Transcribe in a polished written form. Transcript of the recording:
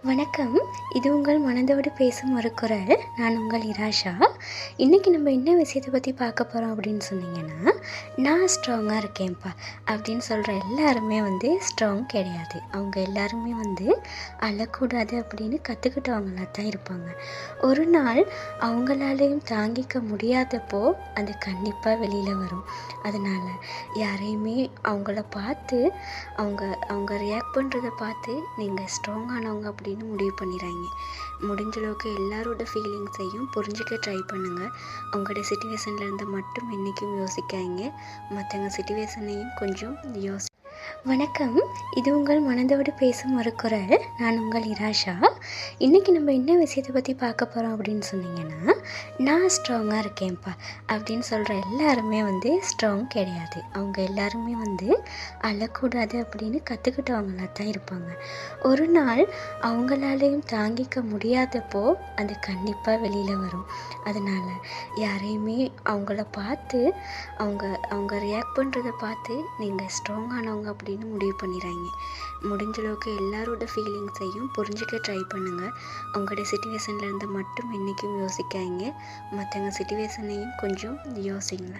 வணக்கம். இது உங்கள் மனதோடு பேசும் ஒரு குரல். நான் உங்கள் இராஷா. இன்றைக்கி நம்ம என்ன விஷயத்தை பற்றி பார்க்க போகிறோம் அப்படின்னு சொன்னீங்கன்னா, நான் ஸ்ட்ராங்காக இருக்கேன்ப்பா அப்படின்னு சொல்கிற எல்லாருமே ஸ்ட்ராங் கிடையாது. அவங்க எல்லாருமே அழக்கூடாது அப்படின்னு கற்றுக்கிட்டவங்களாக தான் இருப்பாங்க. ஒரு நாள் அவங்களாலையும் தாங்கிக்க முடியாதப்போ அது கண்டிப்பாக வெளியில் வரும். அதனால் யாரையுமே அவங்கள பார்த்து அவங்க அவங்க ரியாக்ட் பண்ணுறத பார்த்து நீங்கள் ஸ்ட்ராங்கானவங்க அப்படின்னு முடிவு பண்ணிடுறாங்க. முடிஞ்ச அளவுக்கு எல்லாரோட ஃபீலிங்ஸையும் புரிஞ்சிக்க ட்ரை பண்ணுங்கள். உங்களோட சிச்சுவேஷனில் இருந்து மட்டும் என்றைக்கும் யோசிக்காதீங்க. மற்றவங்க சிச்சுவேஷனையும் கொஞ்சம் வணக்கம். இது உங்கள் மனதோடு பேசும் ஒரு குரல். நான் உங்கள் இராஷா. இன்றைக்கி நம்ம என்ன விஷயத்தை பற்றி பார்க்க போகிறோம் அப்படின்னு சொன்னீங்கன்னா, நான் ஸ்ட்ராங்காக இருக்கேன்ப்பா அப்படின்னு சொல்கிற எல்லாருமே ஸ்ட்ராங் கிடையாது. அவங்க எல்லாருமே அழக்கூடாது அப்படின்னு கற்றுக்கிட்டவங்களாக தான் இருப்பாங்க. ஒரு நாள் அவங்களாலையும் தாங்கிக்க முடியாதப்போ அது கண்டிப்பாக வெளியில் வரும். அதனால் யாரையுமே அவங்கள பார்த்து அவங்க அவங்க ரியாக்ட் பண்ணுறத பார்த்து நீங்கள் ஸ்ட்ராங்கானவங்க அப்படின்னு முடிவு பண்ணிடுறாங்க. முடிஞ்ச அளவுக்கு எல்லாரோட ஃபீலிங்ஸையும் புரிஞ்சிக்க ட்ரை பண்ணுங்கள். உங்களோட சிச்சுவேஷனில் இருந்து மட்டும் என்றைக்கும் யோசிக்காதீங்க. மற்றவங்க சிச்சுவேஷனையும் கொஞ்சம் யோசிங்க.